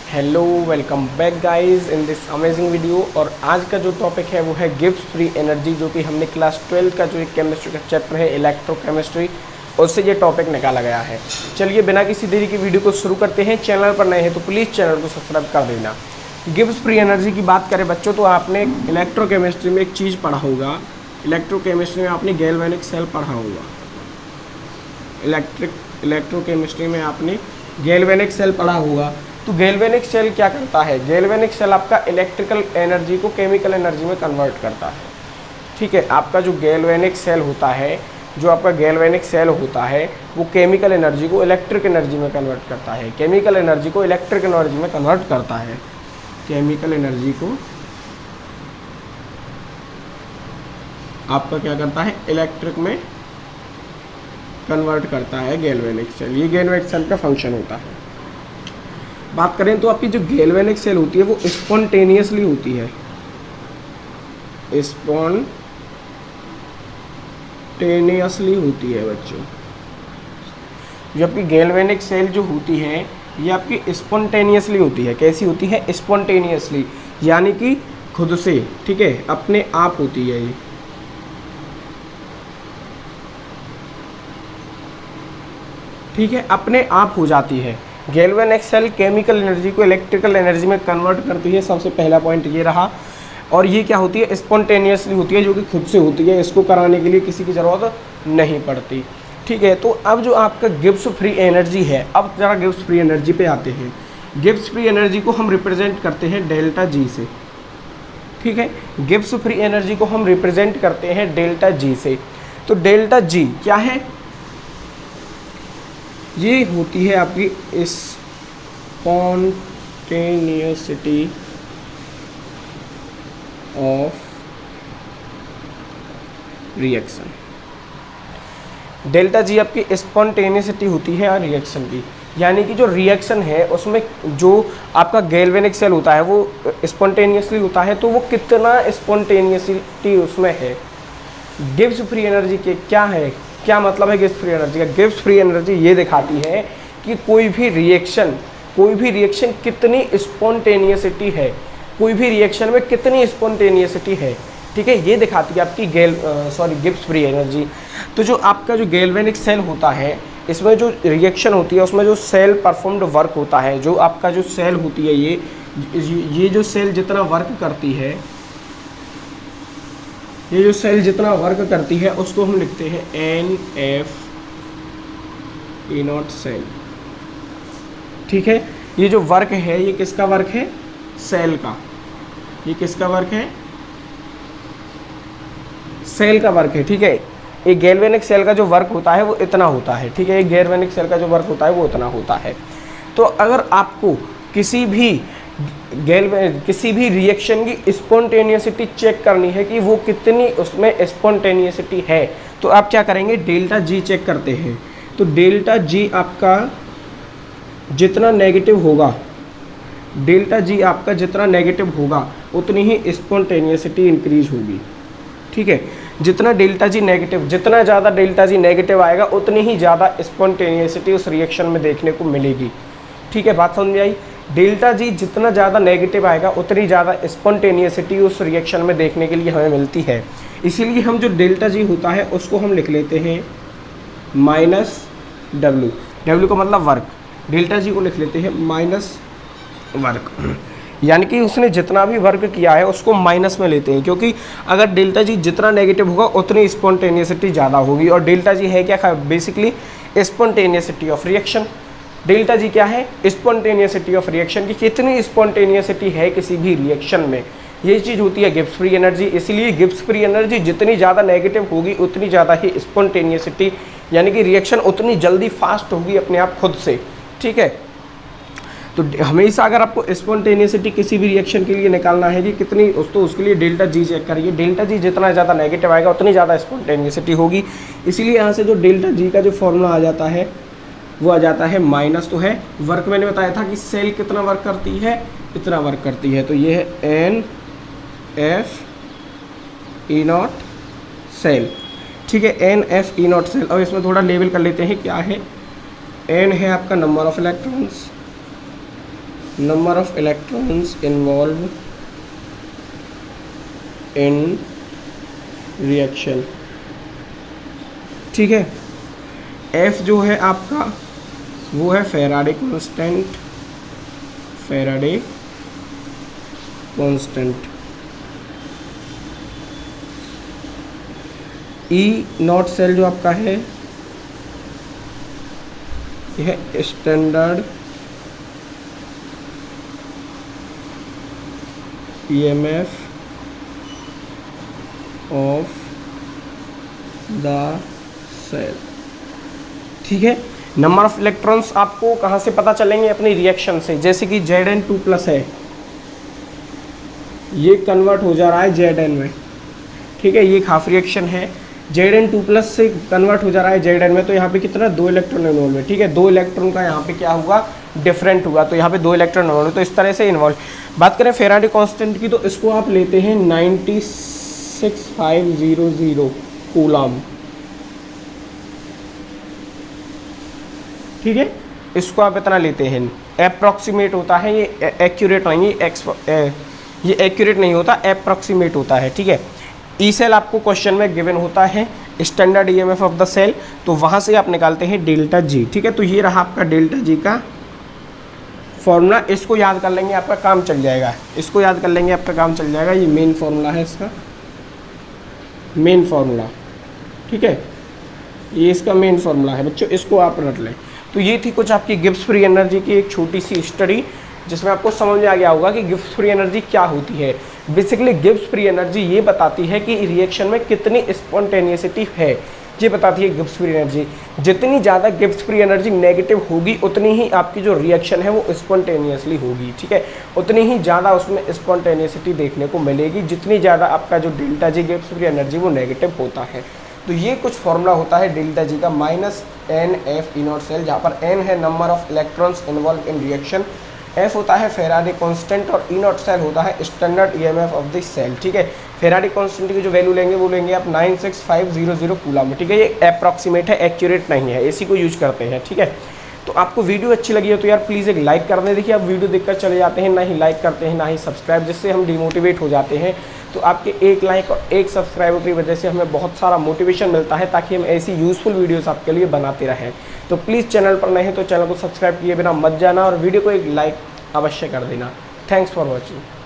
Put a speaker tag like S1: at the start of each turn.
S1: Hello, welcome back guys in this amazing video. और आज का जो टॉपिक है वो है गिब्स फ्री एनर्जी, जो कि हमने क्लास 12 का जो एक केमिस्ट्री का चैप्टर है इलेक्ट्रोकेमिस्ट्री, उससे ये टॉपिक निकाला गया है। चलिए बिना किसी देरी की वीडियो को शुरू करते हैं। चैनल पर नए हैं तो प्लीज़ चैनल को सब्सक्राइब कर देना। गिब्स फ्री एनर्जी की बात करें बच्चों तो आपने इलेक्ट्रोकेमिस्ट्री में एक चीज़ पढ़ा होगा। इलेक्ट्रोकेमिस्ट्री में आपने गैल्वेनिक सेल पढ़ा होगा। इलेक्ट्रोकेमिस्ट्री में आपने गैल्वेनिक सेल पढ़ा होगा। तो गैल्वेनिक सेल क्या करता है? गैल्वेनिक सेल आपका इलेक्ट्रिकल एनर्जी को केमिकल एनर्जी में कन्वर्ट करता है। ठीक है, आपका जो गैल्वेनिक सेल होता है, जो आपका गैल्वेनिक सेल होता है वो केमिकल एनर्जी को इलेक्ट्रिक एनर्जी में कन्वर्ट करता है। केमिकल एनर्जी को इलेक्ट्रिक एनर्जी में कन्वर्ट करता है। केमिकल एनर्जी को आपका क्या करता है? इलेक्ट्रिक में कन्वर्ट करता है गैल्वेनिक सेल। ये गैल्वेनिक सेल का फंक्शन होता है। बात करें तो आपकी जो गैल्वेनिक सेल होती है वो स्पॉन्टेनियसली होती है। स्पॉन्टेनियसली होती है बच्चों। जो आपकी गैल्वेनिक सेल जो होती है ये आपकी स्पॉन्टेनियसली होती है। कैसी होती है? स्पॉन्टेनियसली, यानी कि खुद से, ठीक है, अपने आप होती है। ये ठीक है, अपने आप हो जाती है। गैल्वेनिक सेल केमिकल एनर्जी को इलेक्ट्रिकल एनर्जी में कन्वर्ट करती है। सबसे पहला पॉइंट ये रहा। और ये क्या होती है? स्पॉन्टेनियसली होती है, जो कि खुद से होती है। इसको कराने के लिए किसी की ज़रूरत नहीं पड़ती। ठीक है, तो अब जो आपका गिब्स फ्री एनर्जी है, अब ज़रा गिब्स फ्री एनर्जी पे आते हैं। गिब्स फ्री एनर्जी को हम रिप्रेजेंट करते हैं डेल्टा जी से। ठीक है, गिब्स फ्री एनर्जी को हम रिप्रेजेंट करते हैं डेल्टा जी से। तो डेल्टा जी क्या है? ये होती है आपकी स्पॉन्टेनियसिटी ऑफ रिएक्शन। डेल्टा जी आपकी स्पॉन्टेनियसिटी होती है और रिएक्शन की, यानी कि जो रिएक्शन है उसमें जो आपका गैल्वेनिक सेल होता है वो स्पॉन्टेनियसली होता है, तो वो कितना स्पॉन्टेनियसिटी उसमें है। गिब्स फ्री एनर्जी के क्या है, क्या मतलब है गिब्स फ्री एनर्जी का? गिब्स फ्री एनर्जी ये दिखाती है कि कोई भी रिएक्शन कितनी स्पॉन्टेनियसिटी है, कोई भी रिएक्शन में कितनी स्पॉन्टेनियसिटी है। ठीक है, ये दिखाती है आपकी गिब्स फ्री एनर्जी। तो जो आपका जो गैल्वेनिक सेल होता है, इसमें जो रिएक्शन होती है उसमें जो सेल परफॉर्म्ड वर्क होता है, जो आपका जो सेल होती है ये जो सेल जितना वर्क करती है, ये जो सेल जितना वर्क करती है उसको हम लिखते हैं NF सेल। ठीक है, ये जो वर्क है ये किसका वर्क है? सेल का। ये किसका वर्क है? सेल का वर्क है। ठीक है, एक गैल्वेनिक सेल का जो वर्क होता है वो इतना होता है। ठीक है, एक गैल्वेनिक सेल का जो वर्क होता है वो इतना होता है। तो अगर आपको किसी भी रिएक्शन की स्पॉन्टेनियसिटी चेक करनी है कि वो कितनी उसमें स्पॉन्टेनियसिटी है, तो आप क्या करेंगे? डेल्टा जी चेक करते हैं। तो डेल्टा जी आपका जितना नेगेटिव होगा, डेल्टा जी आपका जितना नेगेटिव होगा उतनी ही स्पॉन्टेनियसिटी इंक्रीज होगी। ठीक है, जितना ज़्यादा डेल्टा जी नेगेटिव आएगा उतनी ही ज़्यादा स्पॉन्टेनियसिटी उस रिएक्शन में देखने को मिलेगी। ठीक है, बात समझ में आई? डेल्टा जी जितना ज़्यादा नेगेटिव आएगा उतनी ज़्यादा स्पॉन्टेनियसिटी उस रिएक्शन में देखने के लिए हमें मिलती है। इसीलिए हम जो डेल्टा जी होता है उसको हम लिख लेते हैं -W। W का मतलब वर्क। डेल्टा जी को लिख लेते हैं माइनस वर्क, यानी कि उसने जितना भी वर्क किया है उसको माइनस में लेते हैं, क्योंकि अगर डेल्टा जी जितना नेगेटिव होगा उतनी स्पॉन्टेनियसिटी ज़्यादा होगी। और डेल्टा जी है क्या? Basically spontaneity of reaction. Delta G क्या है? स्पॉन्टेनियसिटी ऑफ रिएक्शन की कितनी स्पॉन्टेनियसिटी है किसी भी रिएक्शन में, ये चीज़ होती है गिब्स फ्री एनर्जी। इसलिए गिब्स फ्री एनर्जी जितनी ज़्यादा नेगेटिव होगी उतनी ज़्यादा ही स्पॉन्टेनियसिटी, यानी कि रिएक्शन उतनी जल्दी फास्ट होगी अपने आप खुद से। ठीक है, तो हमेशा अगर आपको स्पॉन्टेनियसिटी किसी भी रिएक्शन के लिए निकालना है कि कितनी, तो उसके लिए डेल्टा जी चेक करिए। डेल्टा जी जितना ज़्यादा नेगेटिव आएगा उतनी ज़्यादा स्पॉन्टेनियसिटी होगी। इसीलिए यहाँ से जो डेल्टा जी का जो फॉर्मूला आ जाता है वो आ जाता है माइनस, तो है वर्क। मैंने बताया था कि सेल कितना वर्क करती है, इतना वर्क करती है, तो ये है NF सेल। ठीक है, NF सेल। अब इसमें थोड़ा लेबल कर लेते हैं क्या है। n है आपका number of electrons, number of electrons involve in reaction. ठीक है, एफ जो है आपका वो है Faraday constant, Faraday constant. E naught cell जो आपका है यह standard EMF of the cell. ठीक है, नंबर ऑफ इलेक्ट्रॉन्स आपको कहाँ से पता चलेंगे? अपनी रिएक्शन से। जैसे कि Zn2+ है, ये कन्वर्ट हो जा रहा है Zn में। ठीक है, ये एक हाफ रिएक्शन है, Zn2+ से कन्वर्ट हो जा रहा है Zn में, तो यहाँ पे कितना 2 इलेक्ट्रॉन इन्वॉल्व है। ठीक है, 2 इलेक्ट्रॉन का यहाँ पे क्या हुआ? डिफरेंट हुआ, तो यहाँ पे 2 इलेक्ट्रॉन इन्वॉल्व, तो इस तरह से इन्वॉल्व। बात करें फैराडे कांस्टेंट की, तो इसको आप लेते हैं 96500 कूलम। ठीक है, इसको आप इतना लेते हैं, अप्रॉक्सीमेट होता है, ये एक्यूरेट नहीं, ये एक्यूरेट नहीं होता, अप्रॉक्सीमेट होता है। ठीक है, ई सेल आपको क्वेश्चन में गिवन होता है standard EMF of the cell, तो वहाँ से आप निकालते हैं डेल्टा जी। ठीक है, तो ये रहा आपका डेल्टा जी का फॉर्मूला, इसको याद कर लेंगे आपका काम चल जाएगा, इसको याद कर लेंगे आपका काम चल जाएगा। ये मेन फॉर्मूला है इसका, मेन फॉर्मूला। ठीक है, ये इसका मेन फॉर्मूला है बच्चों, इसको आप रट लें। तो ये थी कुछ आपकी गिब्स फ्री एनर्जी की एक छोटी सी स्टडी, जिसमें आपको समझ में आ गया होगा कि गिब्स फ्री एनर्जी क्या होती है। बेसिकली गिब्स फ्री एनर्जी ये बताती है कि रिएक्शन में कितनी स्पॉन्टेनियसिटी है, ये बताती है गिब्स फ्री एनर्जी। जितनी ज़्यादा गिब्स फ्री एनर्जी नेगेटिव होगी, उतनी ही आपकी जो रिएक्शन है वो स्पॉन्टेनियसली होगी। ठीक है, उतनी ही ज़्यादा उसमें स्पॉन्टेनियसिटी देखने को मिलेगी, जितनी ज़्यादा आपका जो delta G Gibbs free energy वो नेगेटिव होता है। तो ये कुछ फॉर्मूला होता है डेल्टा जी का, -NF ई नॉट सेल, जहाँ पर n है number of electrons involve in reaction, F होता है फैराडे कांस्टेंट, और ई नॉट सेल होता है standard EMF of the cell. ठीक है, फैराडे कांस्टेंट की जो वैल्यू लेंगे वो लेंगे आप 96500 कूलम। ठीक है, ये अप्रॉक्सीमेट है, एक्यूरेट नहीं है, इसी को यूज करते हैं। ठीक है, तो आपको वीडियो अच्छी लगी हो तो यार प्लीज़ एक लाइक कर दें। देखिए, आप वीडियो देखकर चले जाते हैं, ना ही लाइक करते हैं ना ही सब्सक्राइब, जिससे हम डिमोटिवेट हो जाते हैं। तो आपके एक लाइक और एक सब्सक्राइबर की वजह से हमें बहुत सारा मोटिवेशन मिलता है, ताकि हम ऐसी यूज़फुल वीडियोस आपके लिए बनाते रहें। तो प्लीज़ चैनल पर नए हैं तो चैनल को सब्सक्राइब किए बिना मत जाना, और वीडियो को एक लाइक अवश्य कर देना। Thanks for watching.